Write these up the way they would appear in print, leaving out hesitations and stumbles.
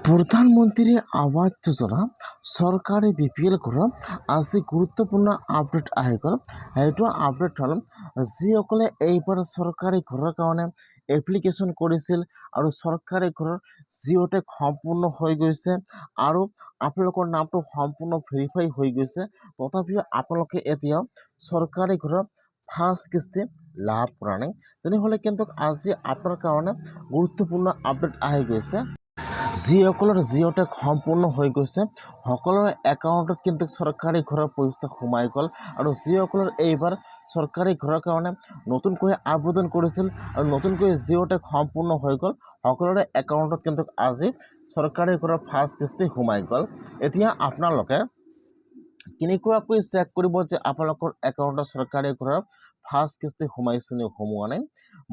প্ৰধানমন্ত্ৰী আবাস যোজনা চৰকাৰে BPL ঘৰৰ আজি গুৰুত্বপূৰ্ণ আপডেট আহি গ'ল। সেইটো আপডেট হ'ল যিসকলে এইবাৰ চৰকাৰী ঘৰৰ কাৰণে এপ্লিকেশ্যন কৰিছিল আৰু চৰকাৰী ঘৰৰ জিঅ'টেক সম্পূৰ্ণ হৈ গৈছে আৰু আপোনালোকৰ নামটো সম্পূৰ্ণ ভেৰিফাই হৈ গৈছে, তথাপিও আপোনালোকে এতিয়াও চৰকাৰী ঘৰৰ ফাৰ্ষ্ট কিস্তি লাভ কৰা নাই, তেনেহ'লে কিন্তু আজি আপোনাৰ কাৰণে গুৰুত্বপূৰ্ণ আপডেট আহি গৈছে। যিসকলৰ জিঅ'টেক সম্পূৰ্ণ হৈ গৈছে সকলোৰে একাউণ্টত কিন্তু চৰকাৰী ঘৰৰ পইচা সোমাই গ'ল আৰু যিসকলৰ এইবাৰ চৰকাৰী ঘৰৰ কাৰণে নতুনকৈ আবেদন কৰিছিল আৰু নতুনকৈ জিঅ'টেক সম্পূৰ্ণ হৈ গ'ল সকলোৰে একাউণ্টত কিন্তু আজি চৰকাৰী ঘৰৰ ফাৰ্ষ্ট কিস্তি সোমাই গ'ল। এতিয়া আপোনালোকে কেনেকুৱাকৈ চেক কৰিব যে আপোনালোকৰ একাউণ্টত চৰকাৰী ঘৰৰ ফাৰ্ষ্ট কিস্তি সোমাইছে নে সোমোৱা নাই,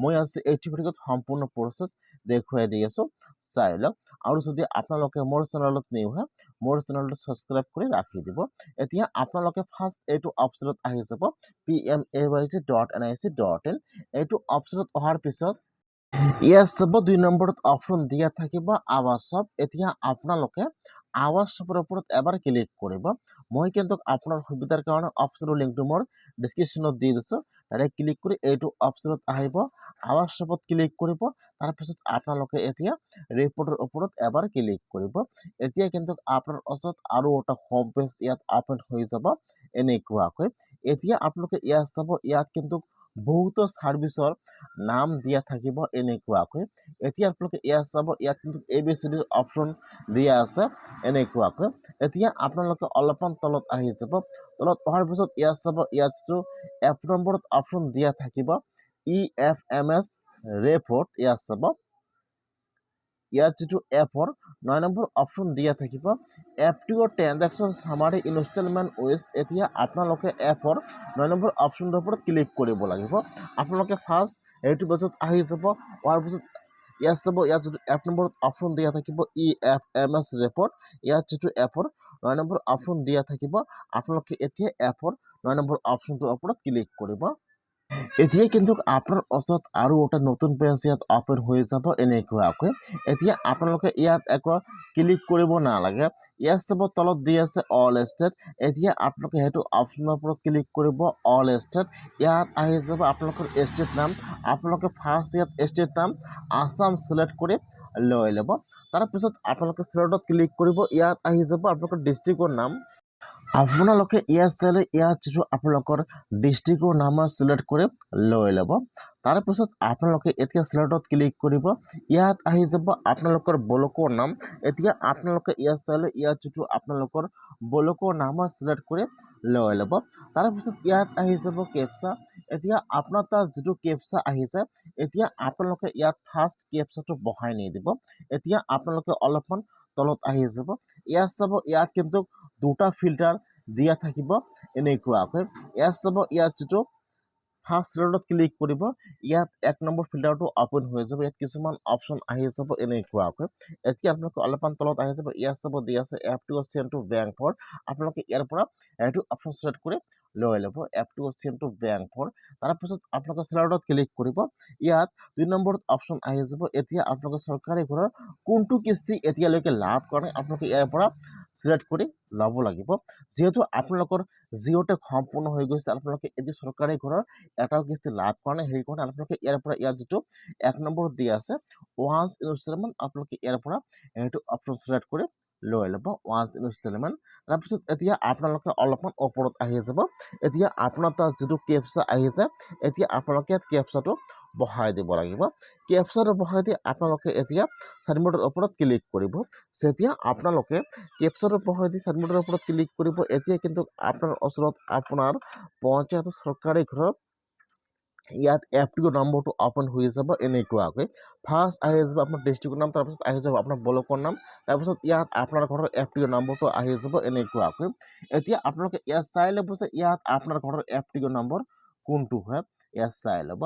মই আজি এইটো ভিডিঅ'ত সম্পূৰ্ণ প্ৰচেছ দেখুৱাই দি আছোঁ, চাই লওক। আৰু যদি আপোনালোকে মোৰ চেনেলত নিউ হয় মোৰ চেনেলটো ছাবস্ক্ৰাইব কৰি ৰাখি দিব। এতিয়া আপোনালোকে ফাৰ্ষ্ট এইটো অপশ্যনত আহি যাব pmayg.nic.in। এইটো অপশ্যনত অহাৰ পিছত ইয়াত চাব 2 নম্বৰত অপশ্যন দিয়া থাকিব আৱাসব। এতিয়া আপোনালোকে আৱাসৰ ওপৰত এবাৰ ক্লিক কৰিব। মই কিন্তু আপোনাৰ সুবিধাৰ কাৰণে অপশ্যনৰ লিংকটো মোৰ ডিছক্ৰিপশ্যনত দি দিছোঁ, ডাইৰেক্ট ক্লিক কৰি এইটো অপশ্যনত আহিব, আৱাসবত ক্লিক কৰিব। তাৰপিছত আপোনালোকে এতিয়া ৰিপৰ্টৰ ওপৰত এবাৰ ক্লিক কৰিব। এতিয়া কিন্তু আপোনাৰ ওচৰত আৰু এটা হোম পেজ ইয়াত ওপেন হৈ যাব এনেকুৱাকৈ। এতিয়া আপোনালোকে ইয়াত চাব, ইয়াত কিন্তু বহুতো ছাৰ্ভিচৰ নাম দিয়া থাকিব এনেকুৱাকৈ। এতিয়া আপোনালোকে ইয়াত চাব, ইয়াত কিন্তু ABCDৰ অপশ্যন দিয়া আছে এনেকুৱাকৈ। এতিয়া আপোনালোকে অলপমান তলত আহি যাব, তলত অহাৰ পিছত ইয়াত চাব, ইয়াত যিটো এপ নম্বৰত অপশ্যন দিয়া থাকিব EFMS ৰেপৰ্ট, ইয়াত চাব ইয়াত যিটো এপৰ 9 নম্বৰ অপশ্যন দিয়া থাকিব এপটোৰ ট্ৰেনজেকশ্যন চামাৰী ইনষ্টলমেণ্ট ৱেষ্ট। এতিয়া আপোনালোকে এপৰ 9 নম্বৰ অপশ্যনটোৰ ওপৰত ক্লিক কৰিব লাগিব। আপোনালোকে ফাৰ্ষ্ট এইটো পেজত আহি যাব, অহাৰ পিছত ইয়াত চাব, ইয়াত যিটো এপ নম্বৰত অপশ্যন দিয়া থাকিব EFMS ৰেপৰ্ট, ইয়াত যিটো এপৰ 9 নম্বৰ অপশ্যন দিয়া থাকিব আপোনালোকে এতিয়া এপৰ 9 নম্বৰ অপশ্যনটোৰ ওপৰত ক্লিক কৰিব। এতিয়া কিন্তু আপোনাৰ ওচৰত আৰু এটা নতুন পেজ ইয়াত ওপেন হৈ যাব এনেকুৱাকৈ। এতিয়া আপোনালোকে ইয়াত একো ক্লিক কৰিব নালাগে, ইয়াত চাব তলত দি আছে অল ষ্টেট। এতিয়া আপোনালোকে সেইটো অপশ্যনৰ ওপৰত ক্লিক কৰিব অল ষ্টেট। ইয়াত আহি যাব আপোনালোকৰ ষ্টেট নাম, আপোনালোকে ফাৰ্ষ্ট ইয়াত ষ্টেট নাম আসাম চিলেক্ট কৰি লৈ ল'ব। তাৰপিছত আপোনালোকে চিলেক্টত ক্লিক কৰিব, ইয়াত আহি যাব আপোনালোকৰ ডিষ্ট্ৰিক্টৰ নাম। আপোনালোকে ইয়াত চালে ইয়াত যিটো আপোনালোকৰ ডিষ্ট্ৰিক্টৰ নাম চিলেক্ট কৰি লৈ ল'ব। তাৰপিছত আপোনালোকে এতিয়া চিলেক্টত ক্লিক কৰিব, ইয়াত আহি যাব আপোনালোকৰ ব্লকৰ নাম। এতিয়া আপোনালোকে ইয়াত চালে ইয়াত যিটো আপোনালোকৰ ব্লকৰ নাম চিলেক্ট কৰি লৈ ল'ব। তাৰপিছত ইয়াত আহি যাব কেপচা। এতিয়া আপোনাৰ তাত যিটো কেপচা আহিছে এতিয়া আপোনালোকে ইয়াত ফাৰ্ষ্ট কেপচাটো বহাই নিদিব। এতিয়া আপোনালোকে অলপমান তলত আহি যাব, ইয়াত চাব ইয়াত কিন্তু দুটা ফিল্টাৰ দিয়া থাকিব এনেকুৱাকৈ। ইয়াত চাব ইয়াত যিটো ফাৰ্ষ্ট চিলেক্টত ক্লিক কৰিব, ইয়াত 1 নম্বৰ ফিল্টাৰটো ওপেন হৈ যাব, ইয়াত কিছুমান অপশ্যন আহি যাব এনেকুৱাকৈ। এতিয়া আপোনালোকে অলপমান তলত আহি যাব, ইয়াত চাব দি আছে এপটো চেণ্ড টু বেংক ফৰ। আপোনালোকে ইয়াৰ পৰা এইটো অপশ্যন চিলেক্ট কৰি লৈ ল'ব এপটো চেণ্ড টু বেংক ফৰ। তাৰপিছত আপোনালোকে চিলেক্টত ক্লিক কৰিব, ইয়াত 2 নম্বৰত অপশ্যন আহি যাব। এতিয়া আপোনালোকে চৰকাৰী ঘৰৰ কোনটো কিস্তি এতিয়ালৈকে লাভ কৰা নাই আপোনালোকে ইয়াৰ পৰা চিলেক্ট কৰি ল'ব লাগিব। যিহেতু আপোনালোকৰ জিঅ'টেক সম্পূৰ্ণ হৈ গৈছে, আপোনালোকে এতিয়া চৰকাৰী ঘৰৰ এটাও কিস্তি লাভ কৰা নাই, সেইকাৰণে আপোনালোকে ইয়াৰ পৰা ইয়াত যিটো 1 নম্বৰত দিয়া আছে ওৱান্স ইনষ্টলমেণ্ট, আপোনালোকে ইয়াৰ পৰা এইটো অপশ্যন চিলেক্ট কৰি লৈ ল'ব ওৱান্স ইনষ্টলমেণ্ট। তাৰপিছত এতিয়া আপোনালোকে অলপমান ওপৰত আহি যাব, এতিয়া আপোনাৰ তাত যিটো কেপচা আহিছে এতিয়া আপোনালোকে ইয়াত কেপচাটো বহাই দিব লাগিব। কেপচাটো বহাই দি আপোনালোকে এতিয়া ছাবমিটৰ ওপৰত ক্লিক কৰিব। যেতিয়া আপোনালোকে কেপচাটো বহাই দি ছাবমিটৰ ওপৰত ক্লিক কৰিব, এতিয়া কিন্তু আপোনাৰ ওচৰত আপোনাৰ পঞ্চায়ত চৰকাৰী ঘৰৰ ইয়াত এপটোৰ নম্বৰটো ওপেন হৈ যাব এনেকুৱাকৈ। ফাৰ্ষ্ট আহি যাব আপোনাৰ ডিষ্ট্ৰিক্টৰ নাম, তাৰপিছত আহি যাব আপোনাৰ ব্লকৰ নাম, তাৰপিছত ইয়াত আপোনাৰ ঘৰৰ এপটোৰ নম্বৰটো আহি যাব এনেকুৱাকৈ। এতিয়া আপোনালোকে ইয়াত চাই ল'ব যে ইয়াত আপোনাৰ ঘৰৰ এপটোৰ নম্বৰ কোনটো হয়, ইয়াত চাই ল'ব।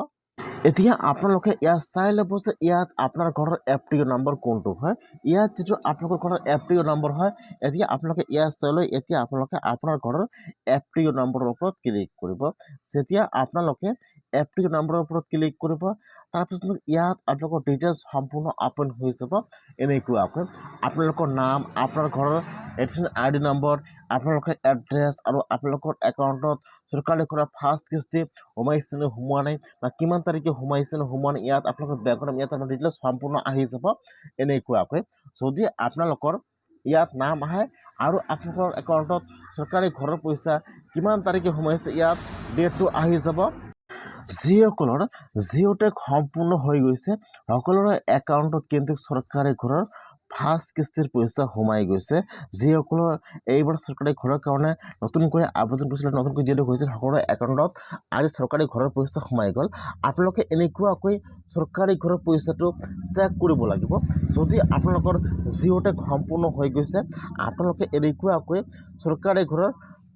এতিয়া আপোনালোকে ইয়াত চাই ল'ব যে ইয়াত আপোনাৰ ঘৰৰ এপটোৰ নম্বৰ কোনটো হয়। ইয়াত যিটো আপোনালোকৰ ঘৰৰ এপটোৰ নম্বৰ হয়, এতিয়া আপোনালোকে ইয়াত চাই লৈ এতিয়া আপোনালোকে আপোনাৰ ঘৰৰ এপটোৰ নম্বৰৰ ওপৰত ক্লিক কৰিব। যেতিয়া আপোনালোকে এপটোৰ নম্বৰৰ ওপৰত ক্লিক কৰিব, তাৰপিছত ইয়াত আপোনালোকৰ ডিটেইলছ সম্পূৰ্ণ আপলোড হৈ যাব এনেকুৱাকৈ আপোনালোকৰ নাম আপোনাৰ ঘৰৰ ৰেচন ID নম্বৰ আপোনালোকৰ এড্ৰেছ আৰু আপোনালোকৰ একাউণ্টত চৰকাৰে কৰা ফাৰ্ষ্ট কিস্তি সোমাইছে নে সোমোৱা নাই বা কিমান তাৰিখে সোমাইছে নে সোমোৱা নাই ইয়াত আপোনালোকৰ বেংকৰ নাম ইয়াত আপোনাৰ ডিটেইলছ সম্পূৰ্ণ আহি যাব এনেকুৱাকৈ যদি আপোনালোকৰ ইয়াত নাম আহে আৰু আপোনালোকৰ একাউণ্টত চৰকাৰী ঘৰৰ পইচা কিমান তাৰিখে সোমাইছে ইয়াত ডেটটো আহি যাব যিসকলৰ জিঅ' টেগ সম্পূৰ্ণ হৈ গৈছে সকলোৰে একাউণ্টত কিন্তু চৰকাৰী ঘৰৰ ফাৰ্ষ্ট কিস্তিৰ পইচা সোমাই গৈছে যিসকলৰ এইবাৰ চৰকাৰী ঘৰৰ কাৰণে নতুনকৈ আবেদন কৰিছিল নতুনকৈ যিহেতু হৈছিল সকলোৰে একাউণ্টত আজি চৰকাৰী ঘৰৰ পইচা সোমাই গ'ল আপোনালোকে এনেকুৱাকৈ চৰকাৰী ঘৰৰ পইচাটো চেক কৰিব লাগিব যদি আপোনালোকৰ জিঅ' টেগ সম্পূৰ্ণ হৈ গৈছে আপোনালোকে এনেকুৱাকৈ চৰকাৰী ঘৰৰ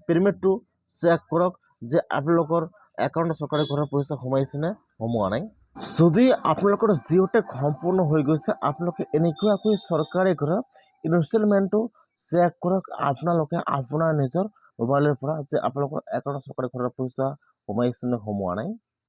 পেমেণ্টটো চেক কৰক যে আপোনালোকৰ একাউণ্টত চৰকাৰী ঘৰৰ পইচা সোমাইছে নে সোমোৱা নাই যদি আপোনালোকৰ জিঅ' টেগ সম্পূৰ্ণ হৈ গৈছে আপোনালোকে এনেকুৱাকৈ চৰকাৰী ঘৰৰ ইনষ্টলমেণ্টটো চেক কৰক আপোনালোকে আপোনাৰ নিজৰ মোবাইলৰ পৰা যে আপোনালোকৰ একাউণ্টত চৰকাৰী ঘৰৰ পইচা সোমাইছে নে সোমোৱা নাই